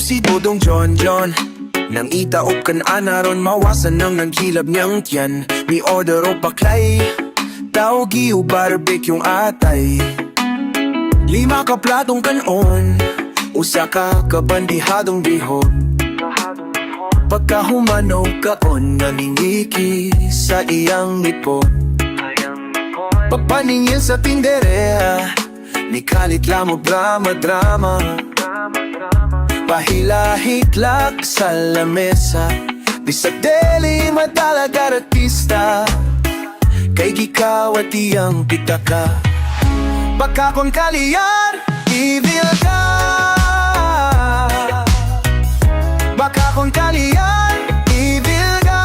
si Dodong John John. Nang itaop kan anaron mawasan ng naghilab niyang tiyan. Mi order o paklay, taugi o barbecue yung atay. 5 ka platong kanon, usa ka kabandihadong bihon. Pagkahumanaw kaon naningiki sa iyang lipon. Pagpaningil sa tindereha, ni kalit lamo drama-drama. Pahilahitlak sa lamesa, di sa deli madalag artista. Kay gikawat iyang pitaka. Pagkakon kaliyar, evil ka. Pagkakon kaliyar, evil ka.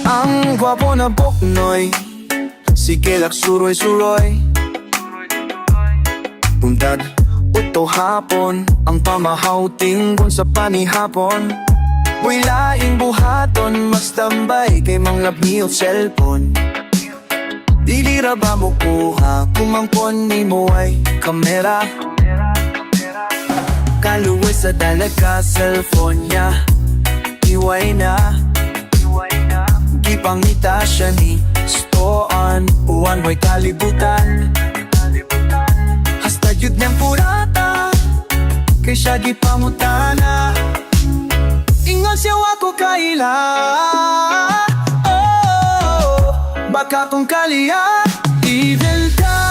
Ang gwapo na boknoy, sige lak suroy-suroy. Puntad, uto hapon, ang pamahaw tingkon sa panihapon. Uy laing buhaton, mas tambay kay manglabni o cellphone. Dili ra ba mo kuha, kumangkon ni mo ay kamera. Kaluwi sa dalaga, cellphone niya, iway na. Gipangita siya ni stoan, uwan mo'y kalibutan. Hasta yun niyang purata, kay siya di pamutana. Ingon siya wako kaila, oh, baka kung kaliya, evil ka.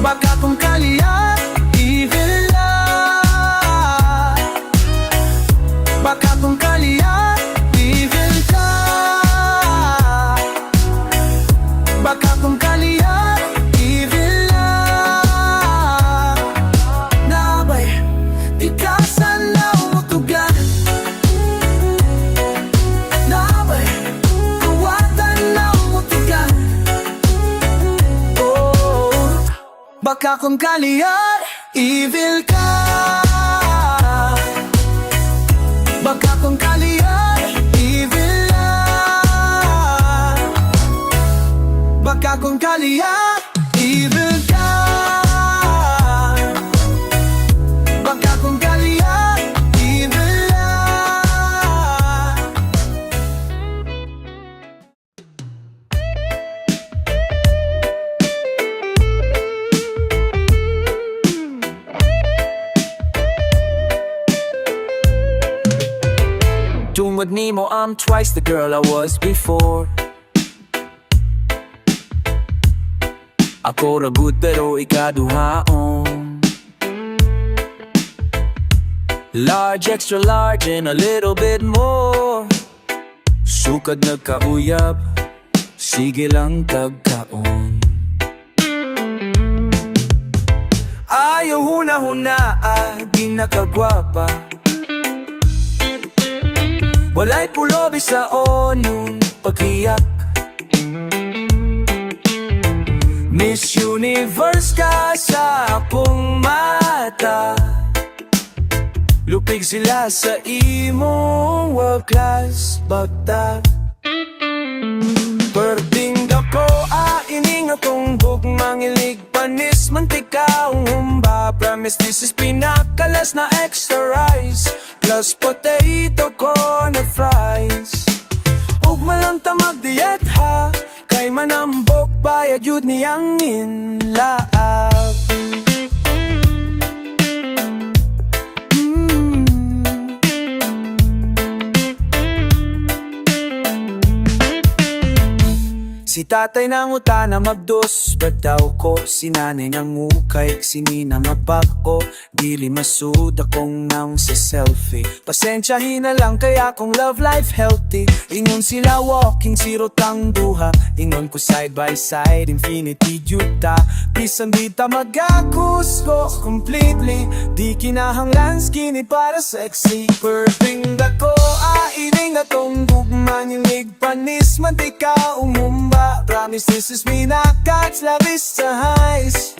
Baka kung kaliya, evil na. Baka kung kaliya, evil ka. Baka kung kaliya, evil na. Nabay, tikasan na umutugan. Nabay, kuwatan na umutugan. Oh, baka kung kaliya, evil ka. Baka kung kaliya, evil na. Baka kung kaliya, evil ka. Baka kung kaliya, evil na. Tungod nimo, I'm twice the girl I was before. Ako ra good pero ikaduhaon. Large, extra large, and a little bit more. Sukad nagkauyab, sige lang tagkaon. Ayaw huna-huna, di nakagwapa. Walay pulobi sa onun paghiyak. Miss Universe ka sa akong mata. Lupig sila sa imong world class bata. Perting dako ining akong bugmang ilig panis mantika umba. Promise this is pinakalas na extra rice plus potato corn na fries. Ug malang tamag diet ha, kay manambok bayad yun niyang inlaab. Si tatay nang utana magdos, badaw ko. Si nanay nang mukay, sinina mapako. Dili masud akong nang sa selfie. Pasensyahin na lang kaya kong love life healthy. Ingon sila walking zero tang duha. Ingon ko side by side, infinity juta. Bisan di ta magakus ko completely. Di kinahanglan skinny para sexy. Perfect ako, ining atong gugma. Nilig panis, mantika, umumba. Promise this is me nakats la vista highs.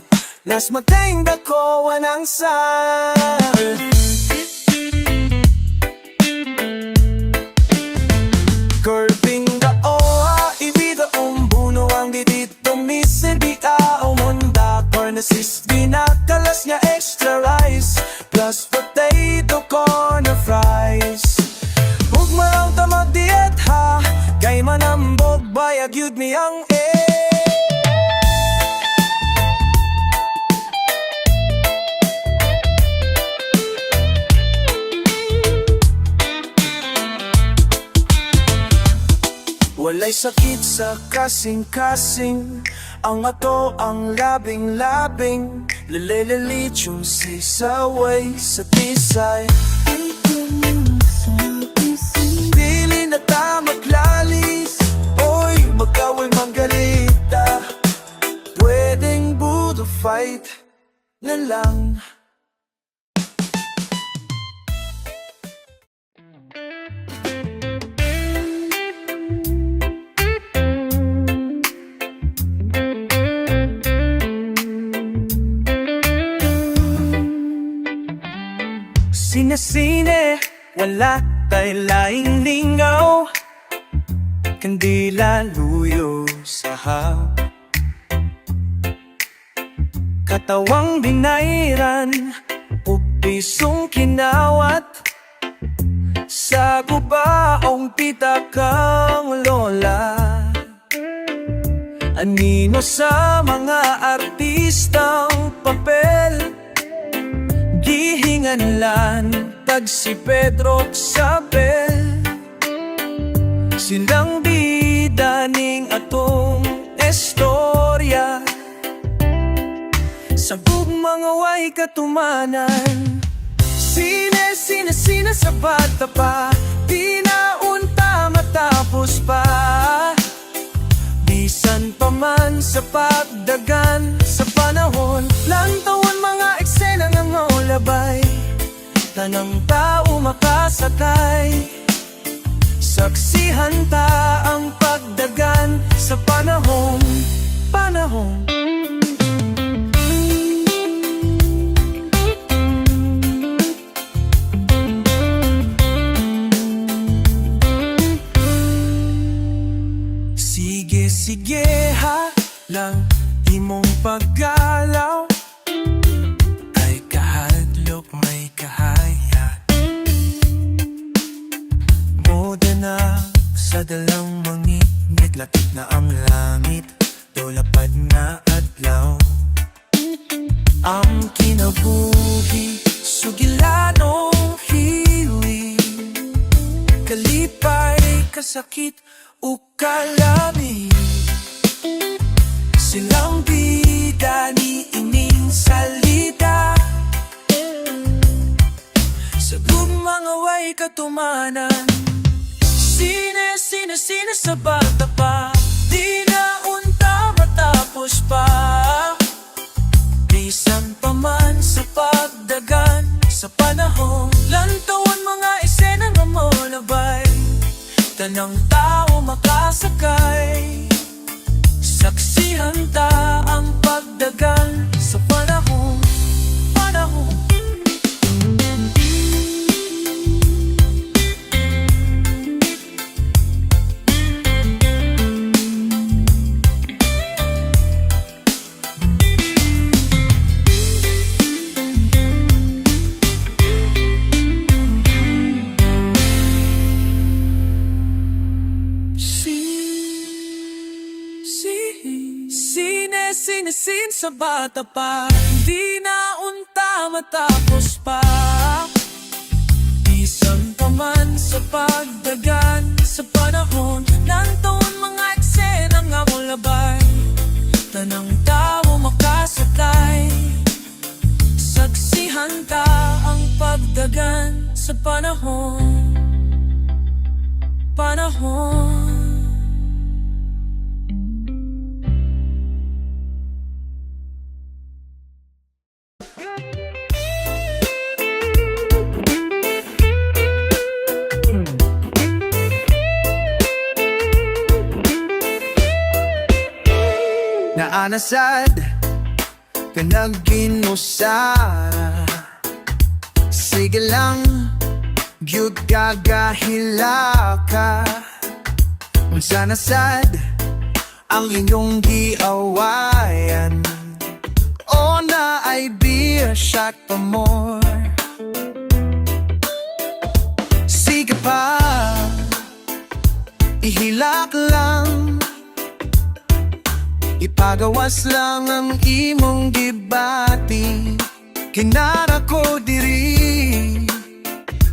Las mateng dako wanang sa Curving the oha, ibida umbuno ang didito. Miss, di ka Best binakalas nga extra rice plus potato corner fries. Huwag mo lang ta mag-diet ha, kay manambog bayag yun mi ang Walay sakit sa kasing-kasing, ang ato ang labing-labing, lalalalit yung sisaway sa tisay. Dili na ta maglalis, oy magkaway manggalita, pwedeng budo fight na lang. Sine-sine, wala tay laing lingaw, kandila luyo sa haw. Katawang binayran, upisong kinawat, sa gubaong pitakang lola. Anino sa mga artistang papel, gihinganlan tag si Pedro Sabel. Silang bida ning atong estorya, sabog mga way katumanan. Sine sa bata pa, di na unta matapos pa. Bisan pa man sa pagdagan sa panahon, lantawan mga eksena nga ngolabay, tanang tao makasakay. Saksihan ta ang pagdagan sa panahon. Sige ha lang, di mong paggalaw, ay kahadlok may kahayat. Moda na sa dalang mangit, lakit na ang langit, dolapad na adlaw. Ang kinabuhi, sugilanong hiwi, kalipay, kasakit, o kalami. Silang bida ni ining salita, sa mga way katumanan. Sine sa bata pa, di na unta matapos pa. Bisan pa man sa pagdagan sa panahon, lantawan mga eksena nga molabay, tanang tao makasakay. Saksihan ta ang pagdagan sa panahon. Sine sa bata pa, di na unta matapos pa. Bisan pa man sa pagdagan sa panahon, nantaon mga eksena nga molabay, tanang tao makasakay. Saksihan ta ang pagdagan sa panahon. Naanasad ka nagginusara, sige lang gyud gagahila ka. Unsa nasad ang inyong giawayan, o na beer, shot pa more. Sige pa, ihilak lang, ipagawas lang ang imong gibati. Kinara ko diri,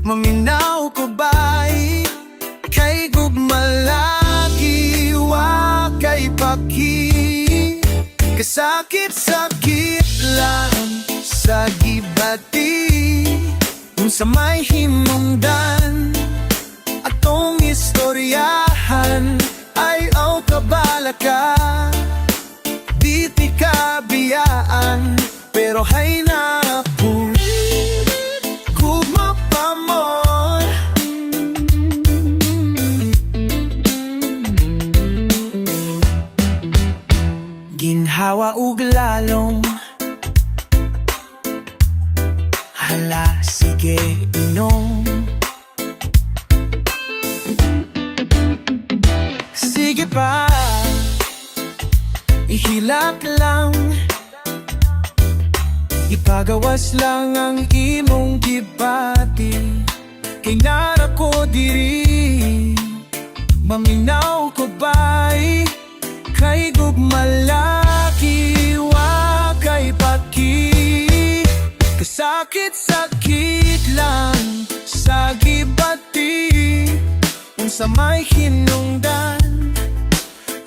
maminaw ko bay, kay gugmalaki wa kay paki. Kasakit-sakit lang sa gibati, kung sa may hinungdan atong istoryahan ay aw kabalaka. Di ti kabiyaan, pero hay na ako gugma pa mo. Ginhawa ug lalong, hala sige inom. Sige pa, ihilak lang, ipagawas lang ang imong gibati. Kay nara ko diri, maminaw ko bay, kay gugmalaki wa kay paki. Kasakit-sakit lang sa gibati, kung sa may hinungdan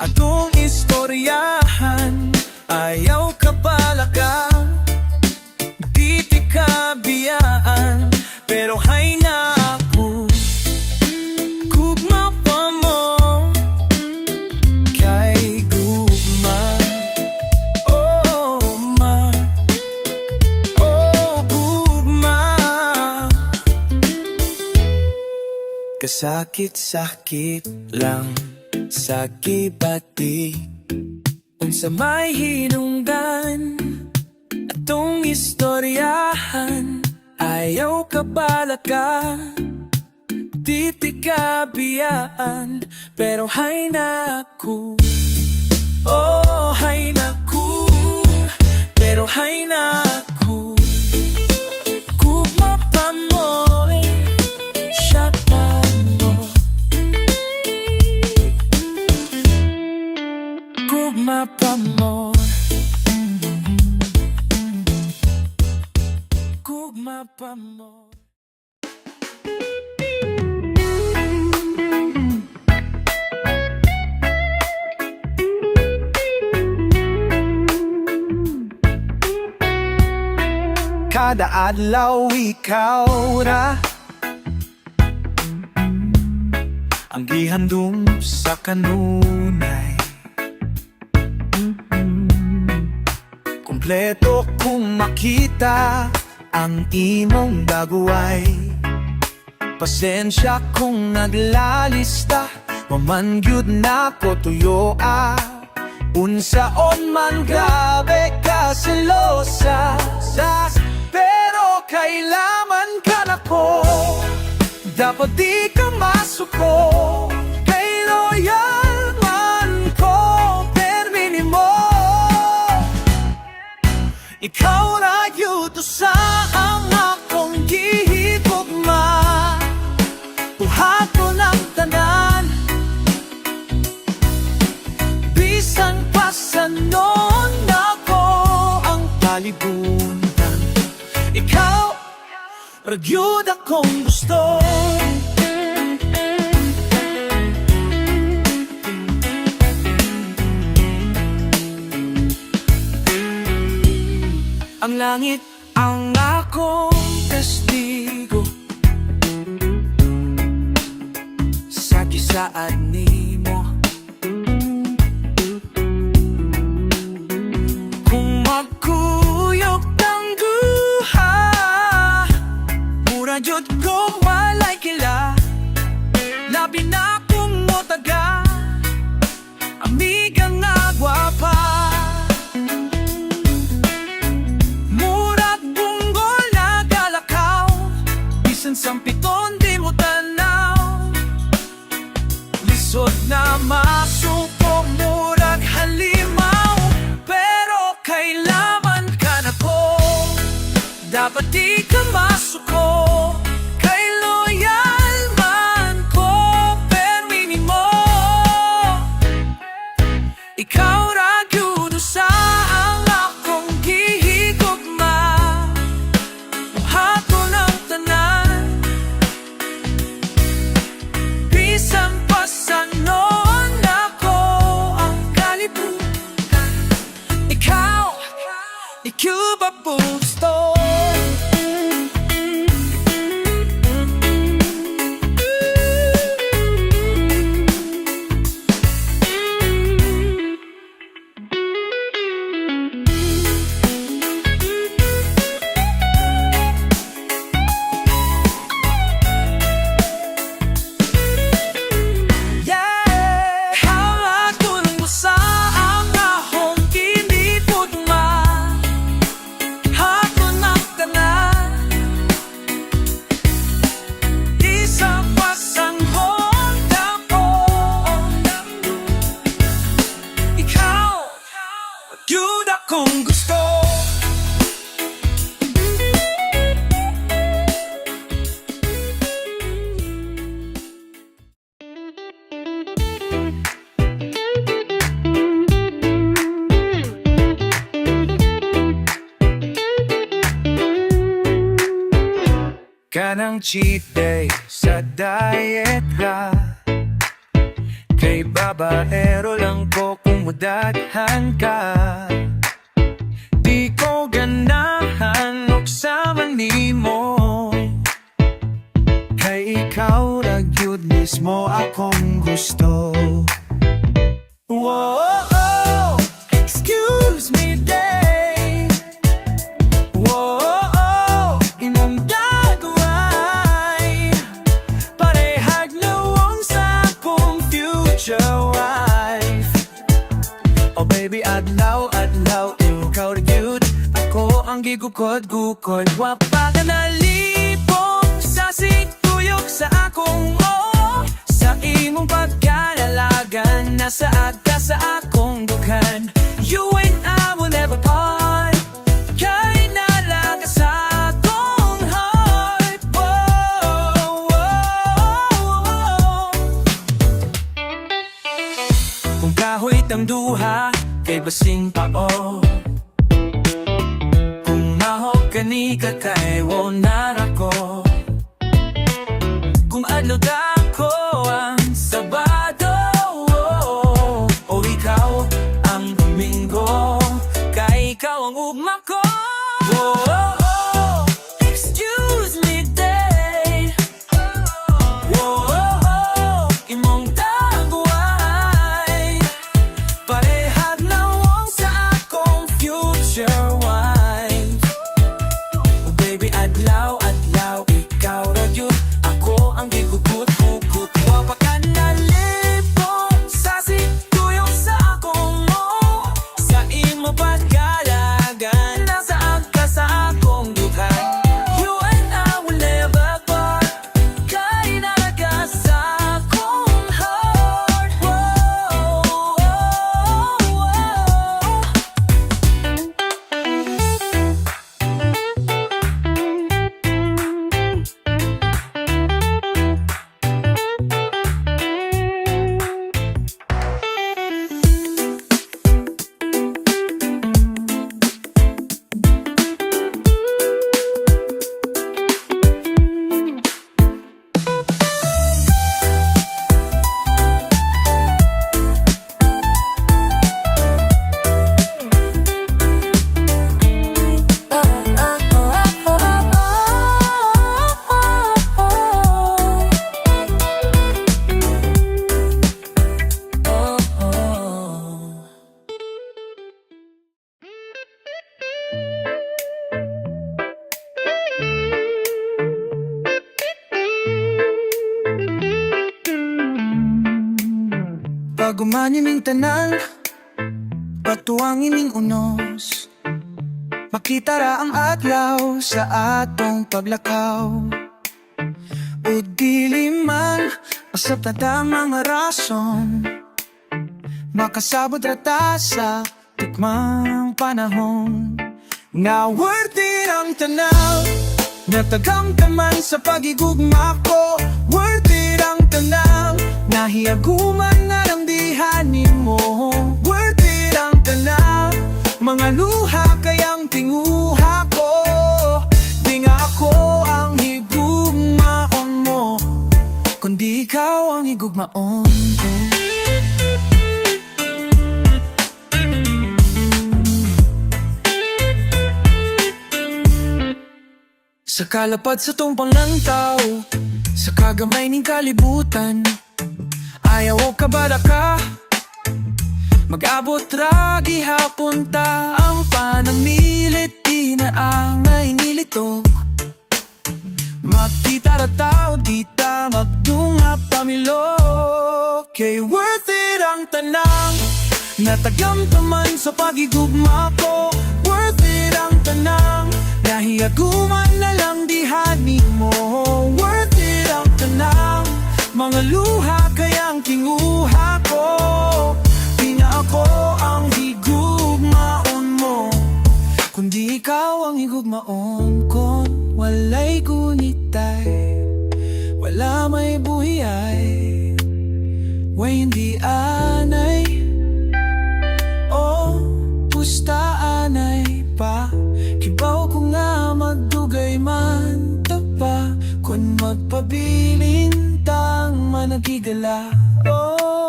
atong istoryahan ayaw kabalaka. Di ti kabiyaan, pero hay na ako gugma pa mo. Kay gugma, oh ma, oh gugma. Kasakit-sakit lang sa gibati, kung sa may hinungdan atong istoryahan ayaw kabalaka. Di ti kabiyaan, pero hay na ako, oh hay na ako, pero hay na ako gugma pa mo, siya pa mo. Gugma pa mo, gugma pa mo. Kada adlaw ikaw ra ang gihandom sa kanunay. Kompleto kung makita ang imong daguway. Pasensya kung naglalista, mamangyud na ko tuyo unsaon man grabe ka selosa. Pero kailaman ka na ko, dapat di ka masuko. Kay loyal man ko, termini mo. Ikaw na yuto sa ang akong gihigugma. Buhat ko ng tanan, bisan pa sa noon ako ang palibunan. Ikaw, ragyod akong gusto. Ang langit ang akong testigo sa gisaad nimo. Kung magkuyog ng guha, mura jud ko walay kila. Labi na kung motaga, amiga nga gwapa. Murag bunggol na galakaw, bisan sampiton di mo tanaw. Lisod na masuko, murag halimaw, pero kailaman Dapat di ka masuko, kay loyal man ko, permini mo. Ikaw ragyudo sa ang akong gihigugma. Buhat mo ng tanan, bisan pa sa noon ako ang kalibutan. Ikaw ba gusto? Yun akong gusto. Kanang cheat day sa diet ka, kay babaero lang ko kung mudaghan ka. Di ko ganahan og sama nimo, kay ikaw ragyud mismo akong gusto. Whoa, excuse me day. Whoa, imong dagway, parehag lawang sa akong future wife. Oh baby, adlaw, ikaw ragyud ako ang gigukod-gukod. Wa pa ka nalipong sa sigtuyok sa akong sa imong pagkalalagan, nasaad ka sa akong dughan. You and I will never part, kay nalaga sa akong heart. Whoa, whoa. Kung kahoy tang duha, kay basing pao. Kung mahok kani ka kay wonar ako. Kung adlaw ko ang Sabado, o ikaw ang Domingo, kay ikaw ang ugma ko. Excuse me day. Imong dagway, parehag lawang sa akong future wife. Oh baby, adlaw, ikaw ragyud ako ang gigugut-gugut. Wa pa ka nalipong sa sigtuyok sa akong sa imo pagkalagan, nasaan ka sa akong dughan. You and I will never part, kay nalaga sa akong heart. Whoa. Paguman iming tanan, patuang iming unos, makita ra ang adlaw sa atong paglakaw. O dili man masab na mga rason, makasabot ra ta sa tukmang panahon. Nga worth it ang ang tanaw Natagang ka man sa pagigugma ko Worth it ang tanaw Nahiaguman na lang dihanin mo Worth it ang tanaw Mga luha kayang tinguha ko Di nga ako ang higugmaon mo Kundi ikaw ang higugmaon ko Sa kalapad sa tumpang ng tao Sa kagamay ng kalibutan Ayaw o kabada ka Mag-abot ra gihapon ta Ang panamilit di na angay nilito Magkita ra tao di ta magdungap pamilo Kay worth it ang tanang Natagyam taman sa pagigugma ko Worth it ang tanang Nahiaguman na lang dihani mo Worth it ang tanang Mga luha kayang tinguha ko Di na ako ang higugmaon mo Kundi ikaw ang higugmaon ko Walay kunitay Wala may buhiyay Way hindi anay Oh, pusta anay pa Kibaw ko nga magdugay man tapa Kung magpabilintang managigala Oh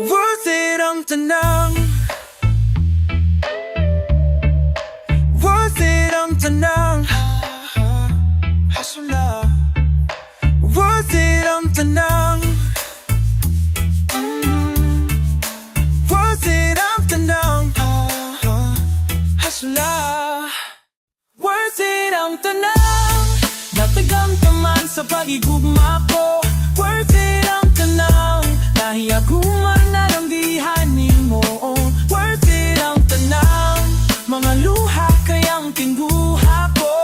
Worth it ang tanang Worth it ang tanang Hasula Worth it ang tanang Worth it ang tanang Hasula Worth it ang tanang Natagang taman sa pagigugma ko Worth it ang tanang Nahiaguman na lang dihanin mo Worth it ang tanang Mga luha kayang tinguha ko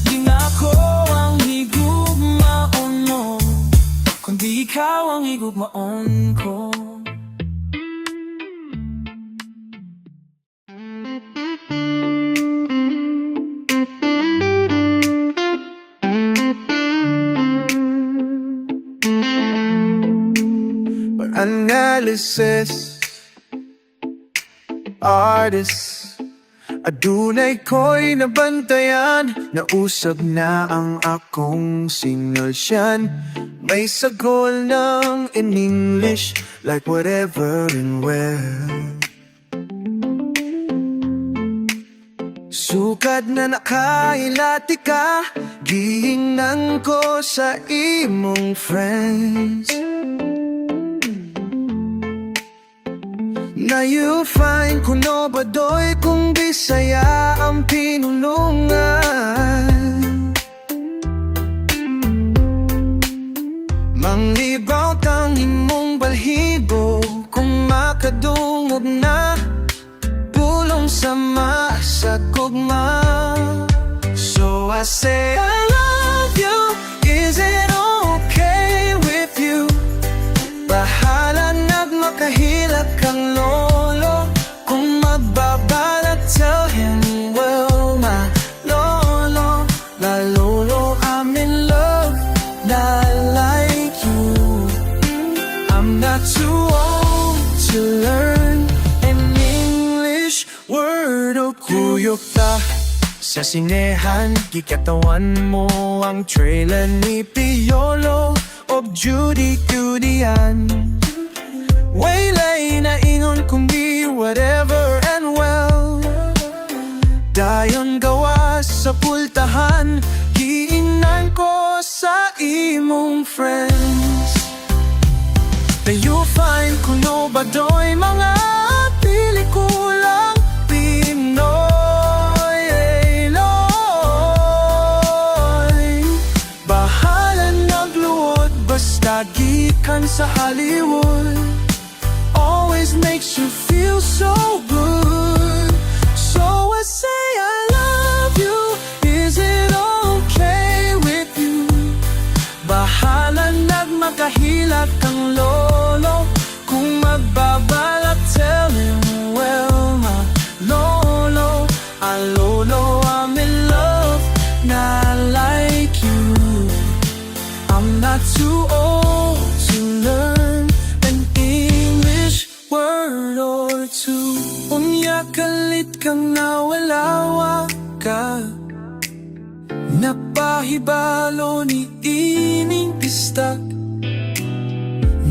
Di nga ako ang higugmaon mo Kundi ikaw ang higugmaon ko Analysis Artist Adunay ko'y nabantayan Nausap na ang akong sinulsyan May sagol ng in English Like whatever and where Sukat na nakailati ka Giingnan ko sa imong friends Na you find kuno ba doy kung Bisaya ang pinulungan Manglibaw tang imong balhibo Kung makadungog na Pulong sama sa gugma So I say I love you Is it okay with you? Bahala na't makahilak kang lolo Kung magbabalat, tell him, well, my lolo La lolo, I'm in love, not like you I'm not too old to learn an English word o kuyok ta Sa sinehan, kikatawan mo ang trailer ni Piolo of Judy Cudian Waylay na ingon kung di whatever and well Dayon gawa sa pultahan Giinan ko sa imong friends Then you find kuno ba doy mga pelikulang Pinoy Loy Bahala nagluod basta gikan sa Hollywood Always makes you feel so good So I say I love you Is it okay with you? Bahala nagmakahilak kang lolo mahibalo ni ining pista.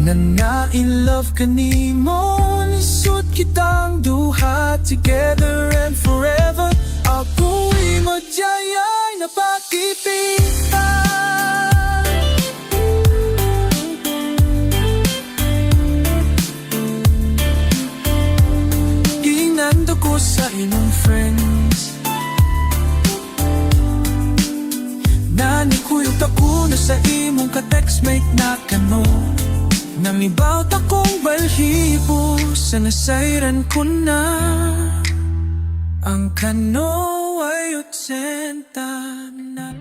Na in love ka ni mo, nisod kitang duha together and forever. Ako'y magyayay na pakipita. Ginando ko sa inyong friends, nanikuyot ako na sa imong ka-textmate na kano. Namibawt akong balhibo sa nasayran ko na. Ang kano ay 80 na.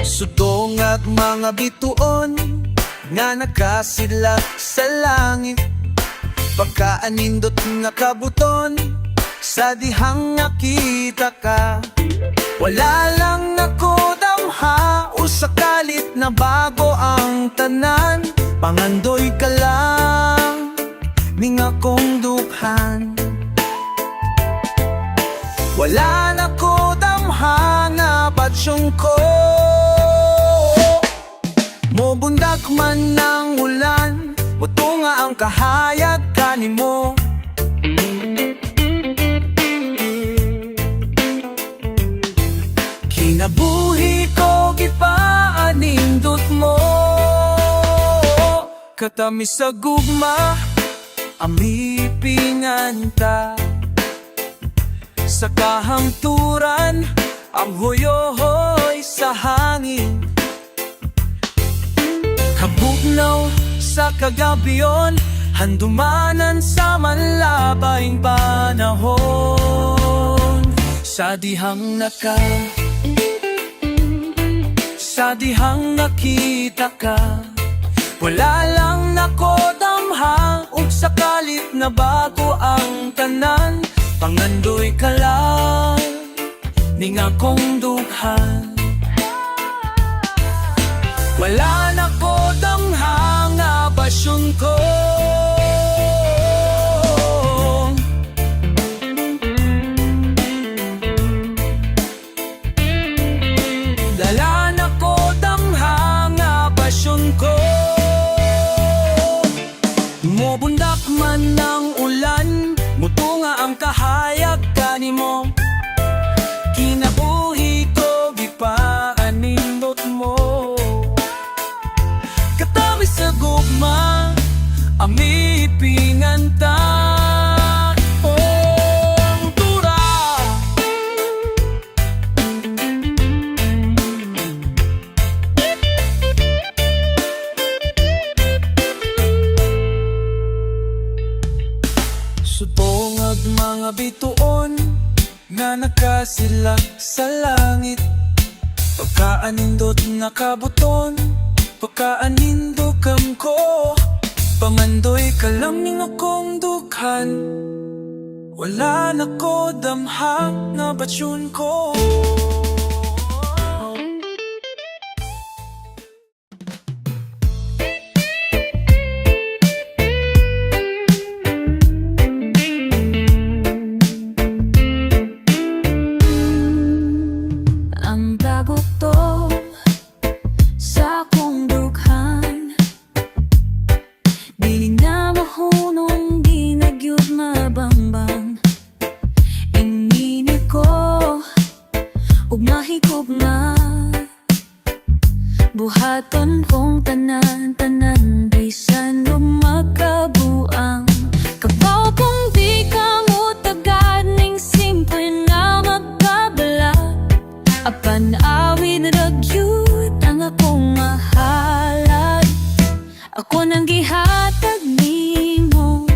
Sudong at mga bituon nga nakasidlak sa langit, pagkaanindot nga kabuton sa dihang nakita ka. Wala lang nakodamha o sakalit na bago ang tanan. Pangandoy ka lang ning akong dukhan. Wala nakodamha na batsyong ko. Mobundak man ng ulan, buto nga ang kahayag kanimo. Kinabuhi ko gipaanindot mo. Katamis sa gugma, amipingan ta. Sa kahangturan, ang huyohoy sa hangin. Kabugnaw sa kagabiyon, handumanan sa manlabayng panahon. Sa dihang nakita ka, wala lang nakodamha ug sakalit na bago ang tanan. Pangandoy ka lang ning akong dukhan. Wala na ko damhang nga pasyon ko. Dala na ko damhang nga pasyon ko. Mobundak man ng ulan, muto nga ang kahayag kanimo. Kinabuhi ko gipaanindot mo. Sa gugma, amipingan ta. Oh, tura. Sutongag mga bituon nga nakasilak sa langit, pagkaanindot na kabuton, pagkaanindokam ko. Pamandoy ka lang ning akong dukhan. Wala na ko damhang na batsyon ko. Ang babuto sa akong dukhan, di na mahunong, di nagyud mabangbang. Inini ko ug mahigog na, buhaton kong tanan-tanan, bisan ug magkabuang. Kabaw kung di ka mo tagad ning simple na magkabala, apan awid ragyud ang akong mahalad. Ako nang gihatag nimo,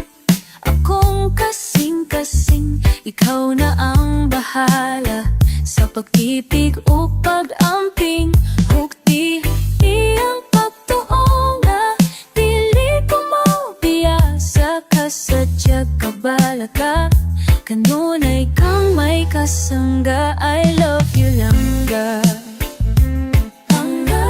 akong kasing-kasing, ikaw na ang bahala sa pag-ibig o pag-amping. Ug di iyang pagtuo nga dili ko mo biyasa ka sa tiyag kabala ka. Kanunay kang may kasangga, I love you langga. Langga.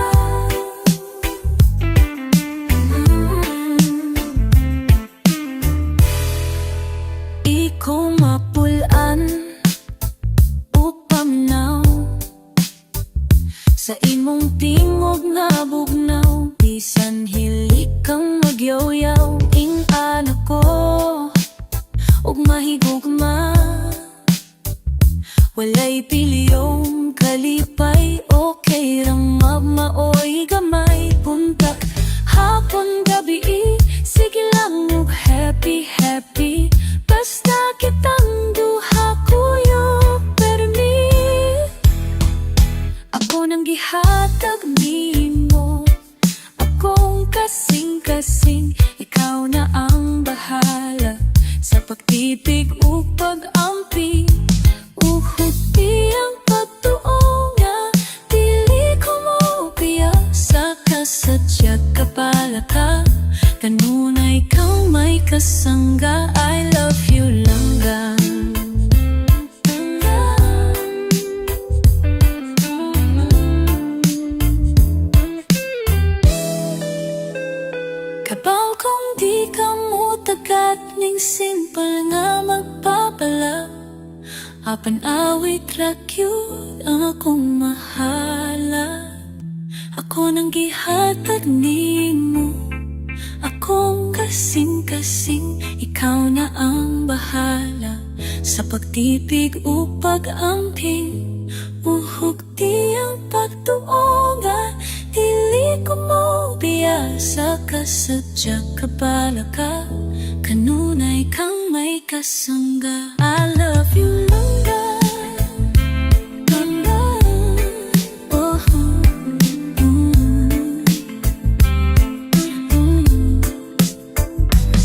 mahigugma. Walay piliyong kalipay, okay rang magmaoy gamay. Puntak hapon gabi, sige lang og happy happy. Basta kitang duha kuyog permi. Ako nang gihatag nimo, akong kasing-kasing. Ikaw na ang bahala sa pagtipig ug pag-ampi. Uhod ang pagtuo nga dili ko mo piyasa ka, sadya kapala ka. Kanunay kang may kasangga, I love you langga. Kabaw kung di ka mo tagat, ning simple nga magpapala. Apan awit ra cute ang akong mahala. Ako nang gihatag nimo, akong kasing-kasing. Ikaw na ang bahala sa pagtipig o pag-amping. Uhugti ang pagtuo nga dili ko mo biyasa ka, sadya kapala ka. Kanunay kang may kasangga, I love you langga. Langga, oh,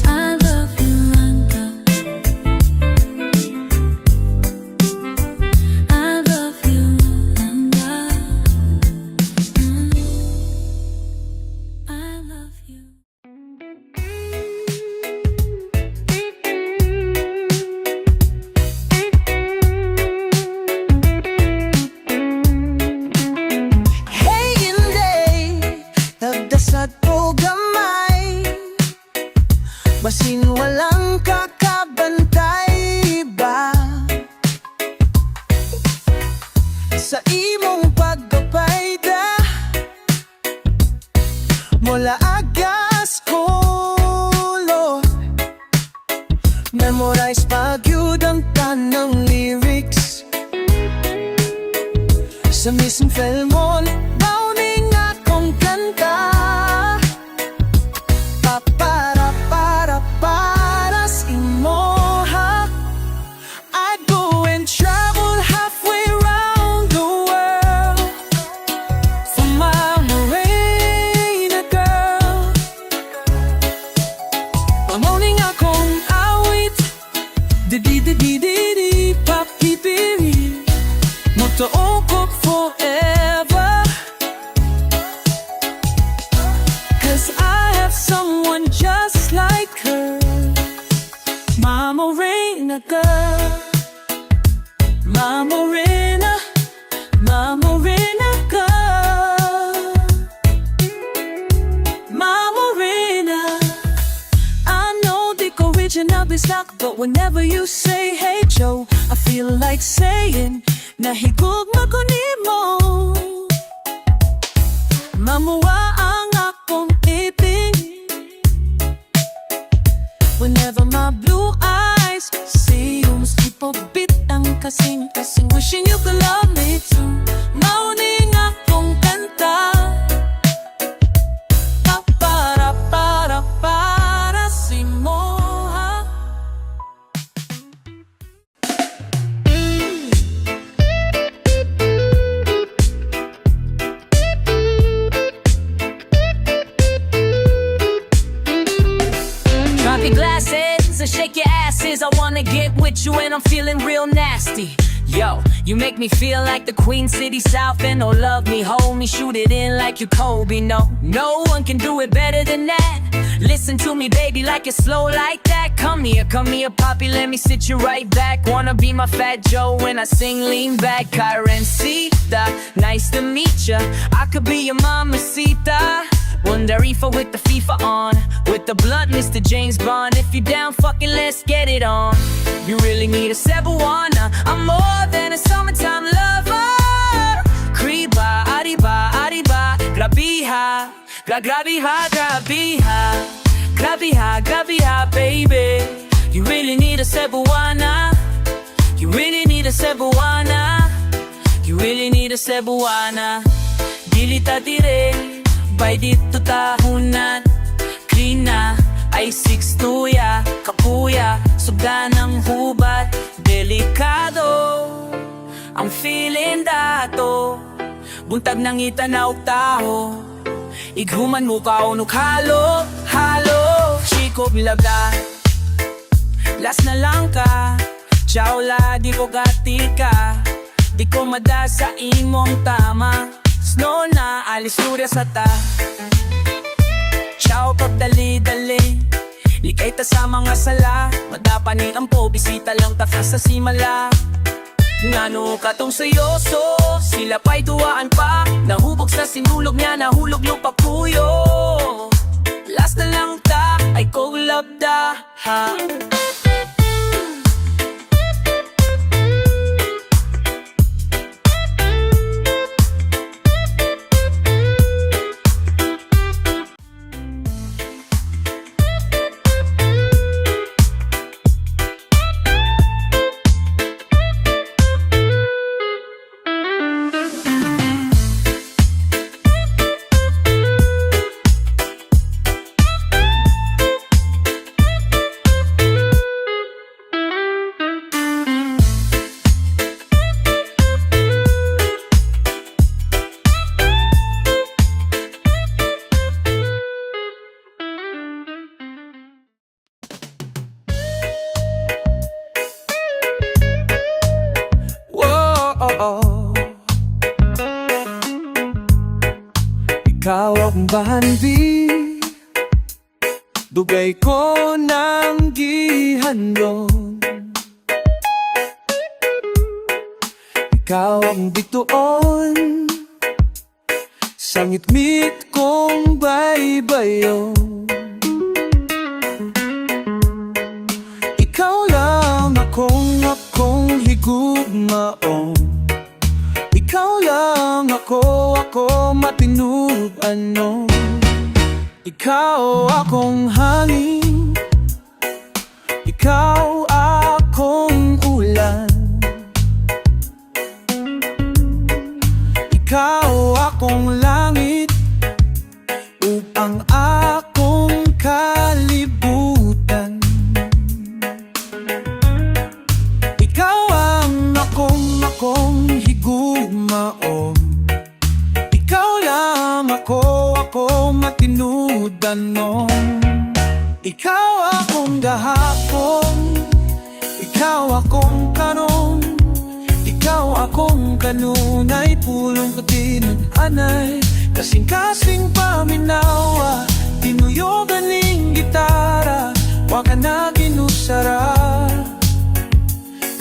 I love you langga. I love you langga. I love you. Nagdasad ko gamay, basin walang kakabantay ba sa imong paggapayda. Mula agas kulo, memorize pagyud ang tanang lyrics sa mismong Felmon. Forever, 'cause I have someone just like her, my Morena girl, my Morena, my Morena girl, my Morena. I know the original is luck, but whenever you say hey Joe, I feel like saying nahigugma ko nimo. Mamuwa ang akong ipin whenever my blue eyes see you. Maski po bit ang kasing-kasing, wishing you could love me too. Mauning akong kanta, para si mo. Glasses and shake your asses. I wanna get with you and I'm feeling real nasty. Yo, you make me feel like the Queen City South and oh love me, hold me, shoot it in like you Kobe. No, no one can do it better than that. Listen to me baby, like it's slow like that. Come here, poppy, let me sit you right back. Wanna be my Fat Joe when I sing lean back. Karencita, nice to meet ya. I could be your mamacita. Wonderifa with the FIFA on, with the blunt, Mr. James Bond. If you down, fucking let's get it on. You really need a Cebuana, I'm more than a summertime lover. Kriba, Ariba, Ariba, Grabiha, Grabiha, Grabiha, Grabiha, Grabiha, baby. You really need a Cebuana. Cebuana Dili ta dire Bay dito tahunan Krina ay 6'2" Kapuya Suga ng hubat Delikado Ang feeling dato Buntag ng itanaw tao Ighuman mo kaunok halo Halo Chico bilabda Last na lang ka Ciao la di ko gatika Di ko mada sa imong tama Snow na alis surya sa ta Ciao pagdali-dali Likay ta sa mga sala Madapanin ang po Bisita lang ta sa simala Ngano katong sayoso Sila pa'y tuwaan pa Nahubog sa sinulog niya Nahulog lupa puyo Last na lang ta Ay ko labda ha Ikaw ang banbi Dugay ko ng gihandong Ikaw ang bituon Sa ngitmit kong baybayon Ikaw lang akong higugmaon Ikaw lang ako matinud ano Ikaw akong hangin Ikaw akong ulan Ikaw akong langit Upang akong kalibutan Ikaw ang akong higugmaon Ikaw lang ako matinudan mo Ikaw akong gahapon Ikaw akong karon Ikaw akong kanunay Pulong katinud anay Kasing-kasing paminawa Tinuyogan ning gitara Waka na ginusara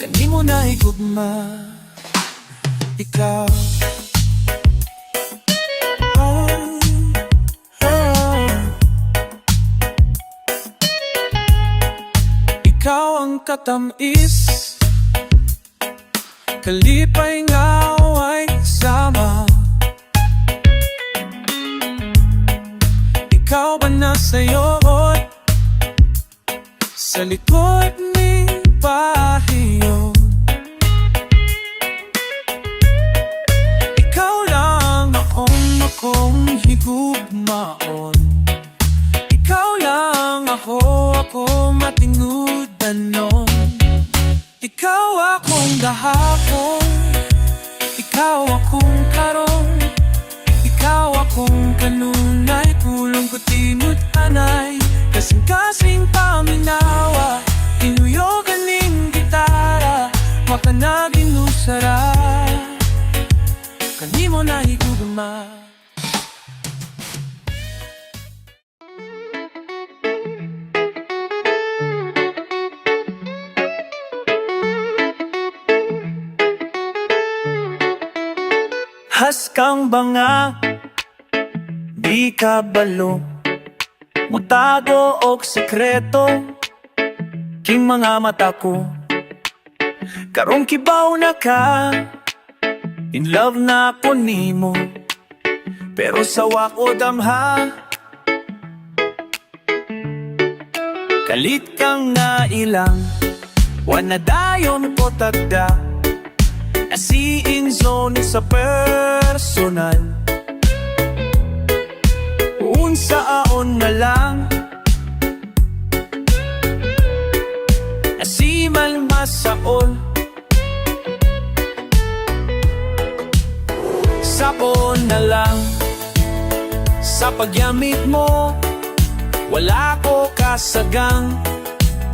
Kanimo na igugma Ikaw Ikaw ang katamis Kalipay ngaway sama Ikaw ba nasa'yo Sa likod ni pahiyo Ikaw lang akong higugmaon Ikaw lang ako matinudan nun Ikaw akong gahapon Ikaw akong karon Ikaw akong kanunay Pulong ko tinud anay Kasing-kasing paminawa Tinuyogan ning gitara Waka na ginusara Kanimo na higugma Haskang banga, di ka balo Mutago og sekreto King mga mata ko Karong kibaw na ka In love na ko nimo Pero sa wako damha Kalit kang na ilang Wanadayon ko tagda Nasiing zone sa personal. Unsaon na lang nasimal masaol. Sapon na lang sa pagyamit mo, wala ko kasagang,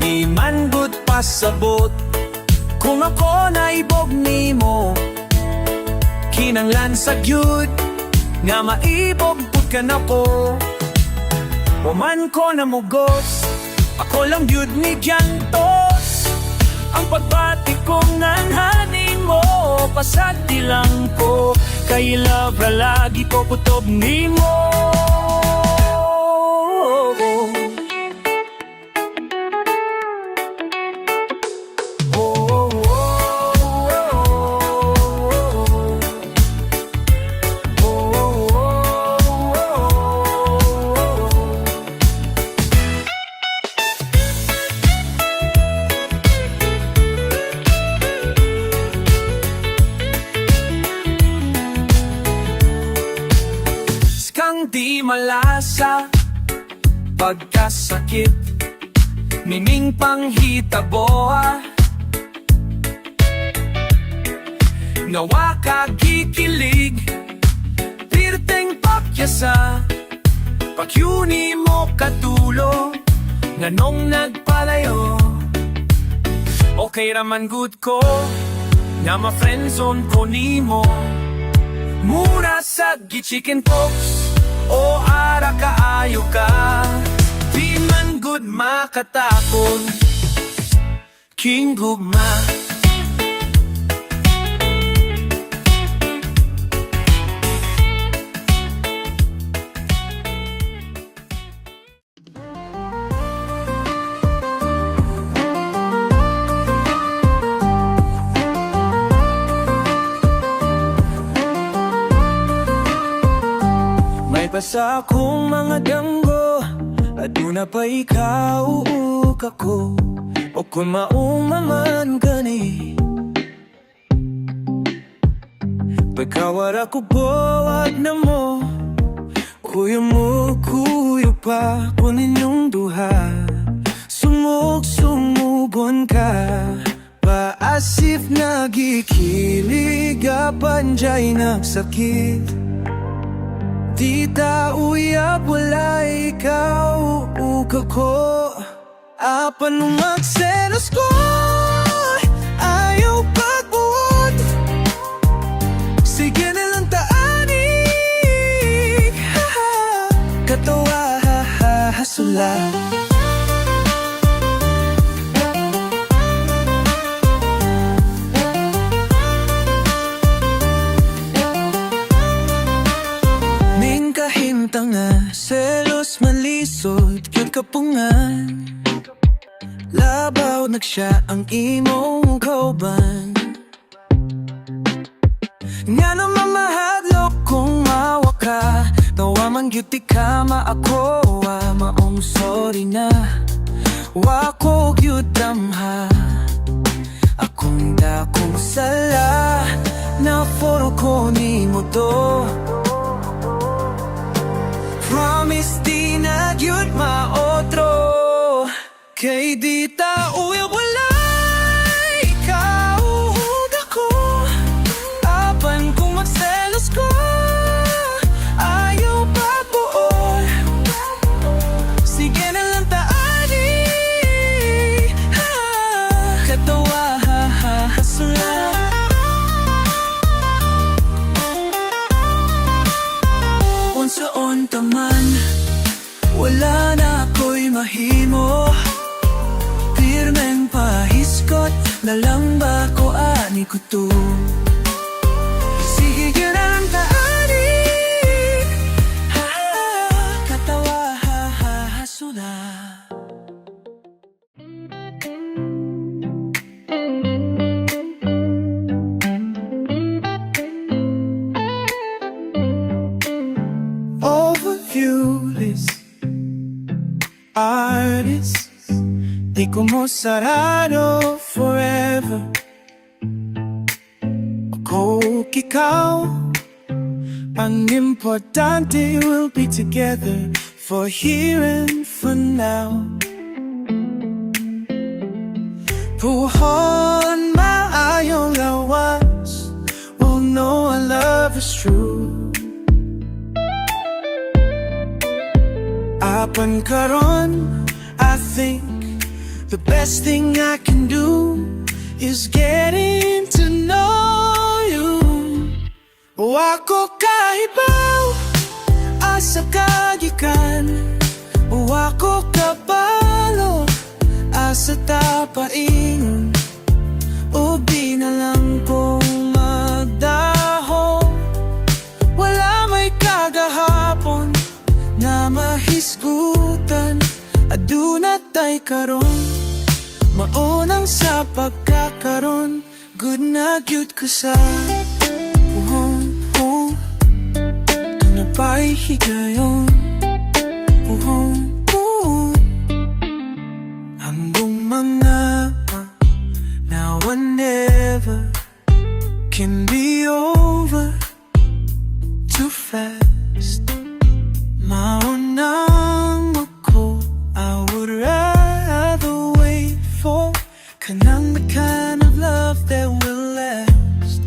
di man gud pasabot. Kung ako naibog nimo, kinanglan sa gyud nga maibog pud ka na ko. Waman ko na mugos, ako lang gyud ni Giantos. Ang pagbati kong nanhaning mo, pasati lang ko, kay love ra lagi ko kutob nimo. Kang di malasa pagkasakit, miming panghitaboa, nawa kagikilig, pirteng pakyasa, pakyuni mo katulo, nganong nagpalayo. Okay raman good ko, nga ma-friendzone ko nimo, mura sa gi-chicken pox, o ara kaayo ka, di man good makatakon, king gugma. Basa akong mga damgo, aduna pa ikaw kako, o kung maumaman gani. Pagkawara ko buwag na mo, kuya mo, kuya pa, kunin yung duha. Sumug-sumugon ka, paasif nagikilig, apanjay nagsakit. Di tauyab wala ikaw uka ko, apan nung magselos ko, ayaw pagbuod. Sige na lang taanig, katawa hasula. Tanga, selos malisod, yun kapungan. Labaw nagsya ang imong kauban. Nga naman mahadlok kung mawa ka, tawa man gyud ti ka maako, maong sorry na, wako gyud damha. Akong dakong sala, na foro ko ni mo to. Promise di na gyud maotro, kay di tauyab wala ikaw ako, apan kung magselos ko, ayaw pagbuod. Sige na lang taani, katawa hasula. Unsaon taman, wala na ako'y mahimo, pirmeng pahiskot, na lang ba ko ani ko to. Sige yun ang taani, katawa hasula. Artist, di como sarado forever. ikaw. Ang importante, we'll be together for here and for now. Puhon maayong lawas, we'll know our love is true. Apan karon, I think the best thing I can do is getting to know you. Wako kahibaw, asa kagikan. Wako kabalo, asa tapaingon. Ubi na lang kong magdahon. Wala may kagahapon na mahisgutan. Aduna tay karon, maunang sa pagkakaron. Good na gyud ko sa na pa'y higayon. Hanggang mga now and never can be over too fast. Maunang ako, I would rather wait for kanang the kind of love that will last.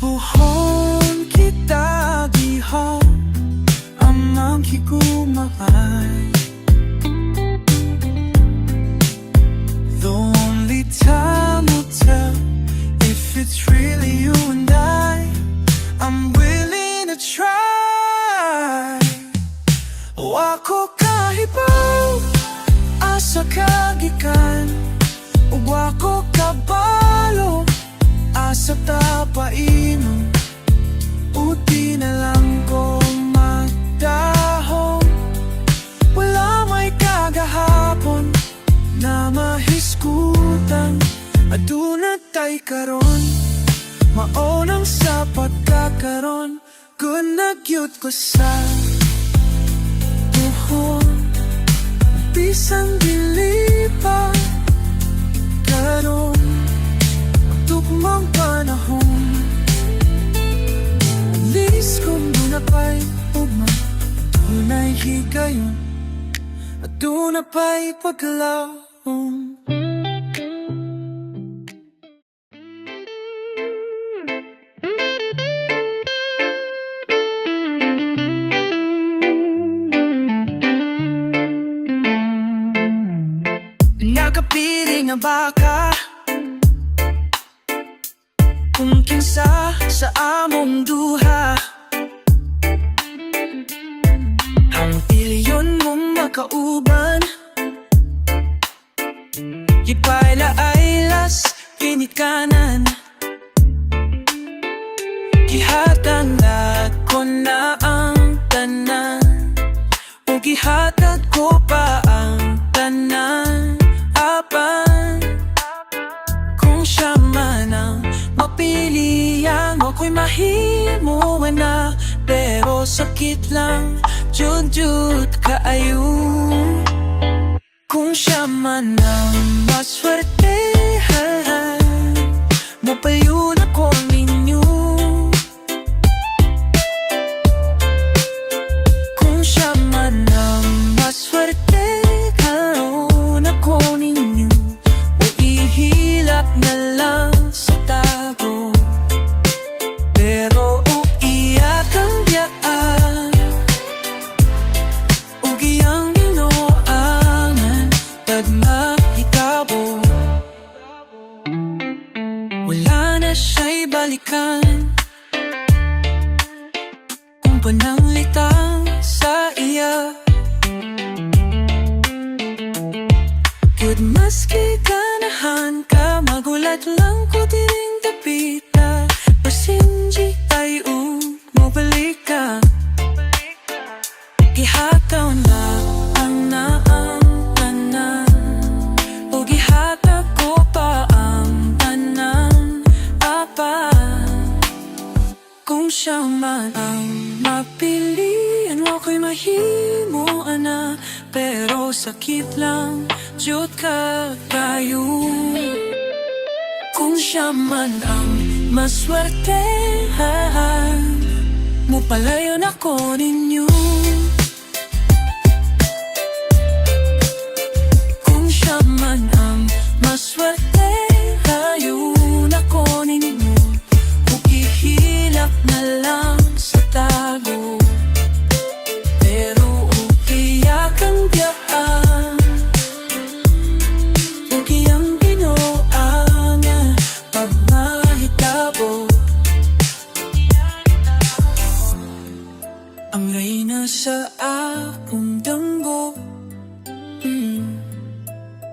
Buhon kita gihon, amang higumay. The only time will tell if it's really you and I'm willing to try. Wako kahibaw, asa kagikan. Wako kabalo, asa tapaingon. Uti na lang kong magdahon. Wala may kagahapon na mahisgutan. Aduna tay karon, maunang sa pagkakaron. Good na gyud ko sa tuhon. Bisang dili pa karon, tugmang panahon. Alis kung doon na pa'y ugma, tunay higayon. At doon na pa'y paglaong. Nakapiling ang baka kung kinsa sa among duha. Ang ilyon mong makauban, ipayla ay las pinikanan. Gihatag na ko na ang tanan, o gihatag ko pa ang tanan. Kung siya man ang mapilian, ako'y mahimuan na. Pero sakit lang, jud-jud kaayo. Kung siya man ang maswertehan, mapayon ako ninyo. Kung siya man ang maswertehan, ako ninyo. O ihilak na lang sa tago, pero o iyak ang biyaan. O giyang inoangan, tagma hitabo. Wala na siya'y balikan, kung pananglitang sa iya. Good maski ganahan ka, magulat lang ko diring dapita. Pasinji tayo, mabalik ka. Gihataw na ang naang tanan, o gihatag ko pa ang tanan. Apa, kung siya man ang mapilian, ako'y mahimuan na. Pero sakit lang, jud ka kayo. Kung siya man ang maswertehan mo pala yun ako ninyo. Kung siya man ang maswerte, ayun ako ninyo. Ukihilak na lang sa tago, pero ukiyak ang biyaan. Ukiyang binoangan pag mahitabo. Ang reyna sa akong danggo,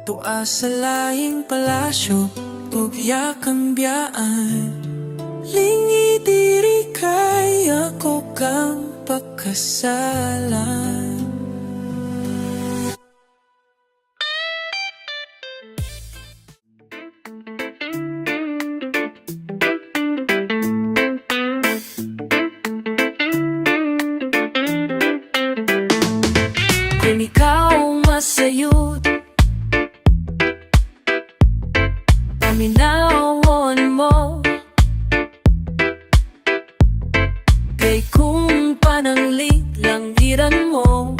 tuwa sa laing palasyo, tugyak ang biyaan. Lingi diri kay ako kang pagkasalan. Kung ikaw masayod, paminawon mo. Kay kung pananglit lang diran mo,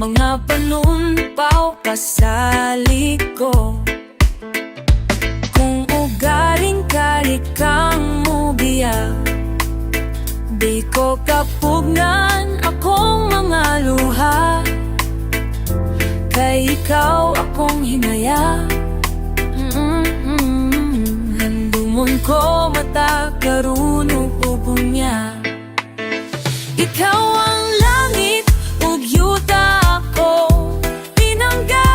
mga panumpaw kasali ko. Kung ugaling kalikang mubiya, di ko kapugnan akong mga luha. Kay ikaw akong hinaya, handumon ko mata karunong ubong niya. Ikaw ang langit, ug yuta ako pinangga.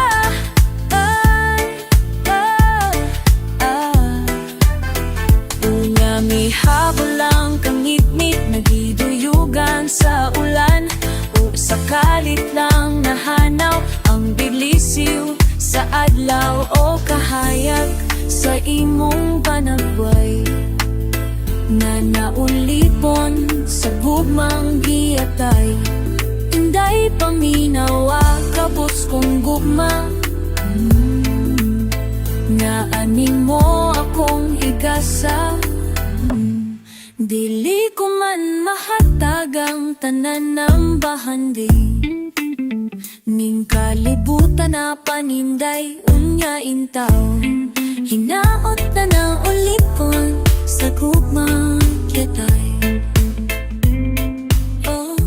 Unya mi habol lang kang ngit-ngit, nagiduyugan sa ulan. O sakalit lang nahanaw ang biglisiw sa adlaw o kahayag sa imong panagway. Na naulipon sa gugmang giatay, inday paminawa kabos kong gugma. Nga aning mo akong higasa, dili ko man mahatag ang tanan ng bahandi. Ning kalibutan na paninday unya intaw, hinaot na ng ulipon sa gugmang kitay. Oh.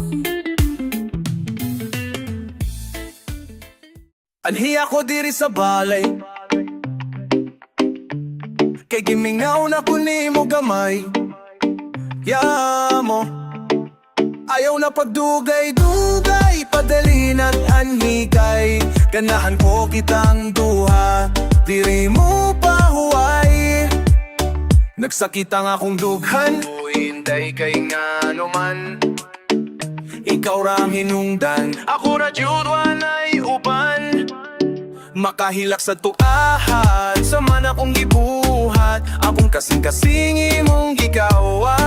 Anhi ako diri sa balay, kay gimingaw na kunin mo gamay. Yamo, ayaw na pagdugay-dugay, padalinan anhikay. Ganahan ko kitang duha, diri mo pa huway. Nagsakit ang akong dughan, hinday kay nga naman. Ikaw ram hinungdan, ako ra jud wanay uban. Makahilak sa tuahan, sa man akong gibuhat. Akong kasing-kasing imong gikawat.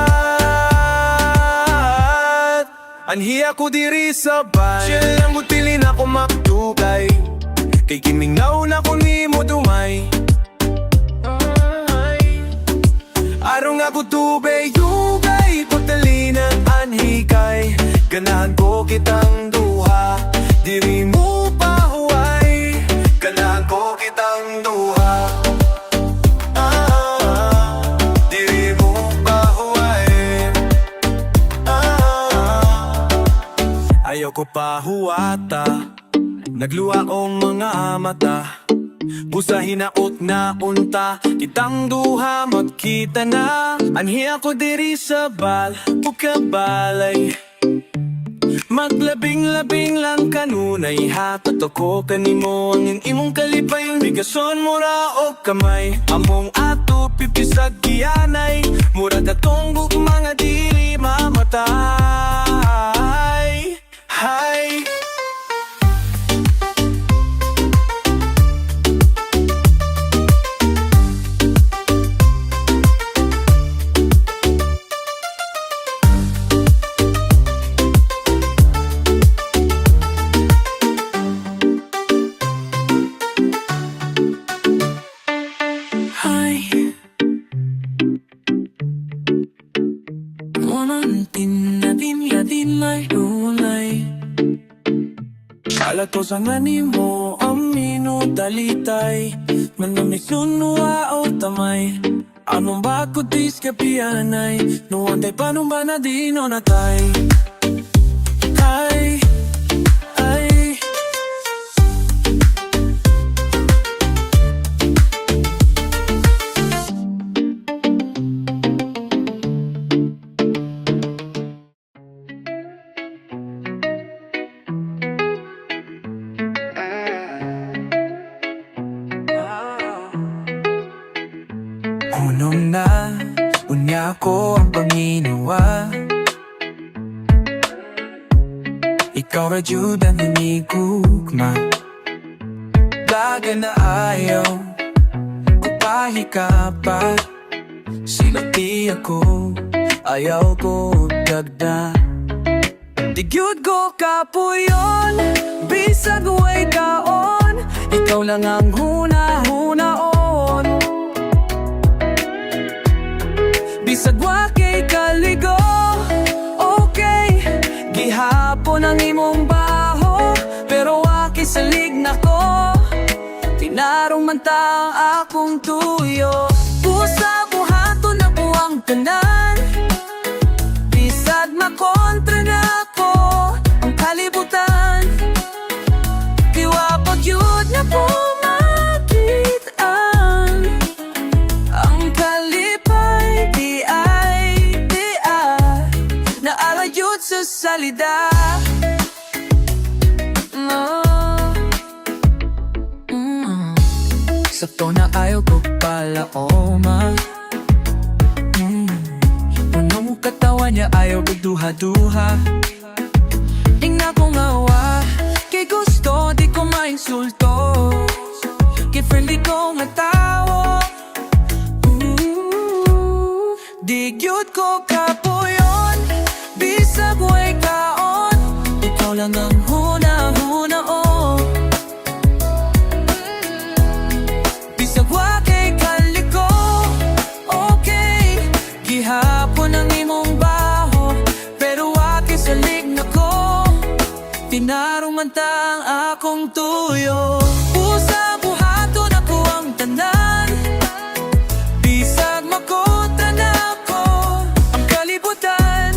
Anhi ako diri sa bay, siya lang butilin ako makdugay. Kay kimingaw na ko ni mo dumay. Araw nga ko tubay-yugay, pagtalinan anhikay. Ganahan ko kitang duha, diri mo pa huway. Ganahan ko kitang duha, diri mo pa huway. Ayaw ko pa huwata, nagluwa kong mga mata. Busahin naot na unta, kitang duha magkita na. Anhi ako diri sa bal, bukabalay. Maglabing-labing lang kanunay, hatot ako kanimo ang imong kalipay. Bigason mo ra o kamay, among ato pipisag gianay. Murag atong mga dili mamatay. Hay Katos ang animo, amino, dalitay Manamik nunua o tamay Anong bako dis kapianay Noon tay paano ba na di no natay Ay, ay Unong na, unya ko ang panginawa Ikaw radyudan hinigugma Laga na ayaw, kupahi ka pa Silati ako, ayaw ko dagda Digyud ko kapuyon, bisag way kaon Ikaw lang ang huna-hunaon Bisag wa kay kaligo, okay Gihapon ang imong baho, pero wa kay salig na ko Tinarong man ta ang akong tuyo Pusa buhaton na buwang tanan Bisag makontra na ko ang kalibutan Kiwa pag yun na pumakitaan Ang kalipay di ay Naalayod sa salida Sakto na ayaw ko pala oma Unong katawan niya ayaw ko duha-duha Tingnan ko ngawa Kay gusto di ko mainsulto Kay friendly ko nga tao Di gyud ko kapuyon Bisag way kaon Ikaw lang ang huna-hunaon Bisag wa kay kaliko Okay Gihapon ang imong baho Pero wa kay salig na ko Tinarong man ta ang akong tuyo Pusa buhaton ako ang tanan Bisag makontra na ako ang kalibutan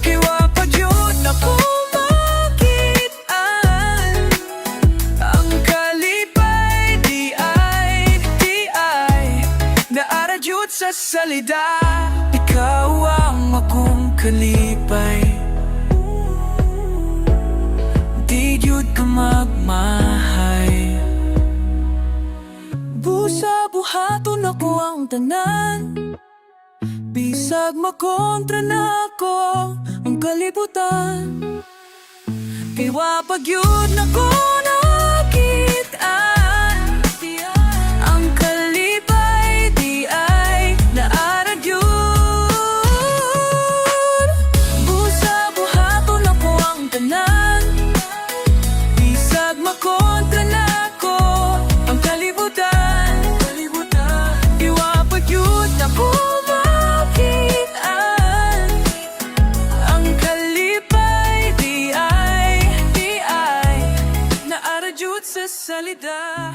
Kiwa pa yun na pumakitaan Ang kalipay di ay Naaradyot sa salida Ikaw ang akong kalipay Di yun ka magmahay Busa buhaton ako ang tanan Bisag makontra na ako ang kalibutan Kiwa pag yun ako nakitaan Ang kalipay di ay naaradyod Busa buhaton ako ang tanan Bisag makontra na ako ang kalibutan Kiwa pag yun ako makitaan Ang kalipay di ay Naaradyod sa salida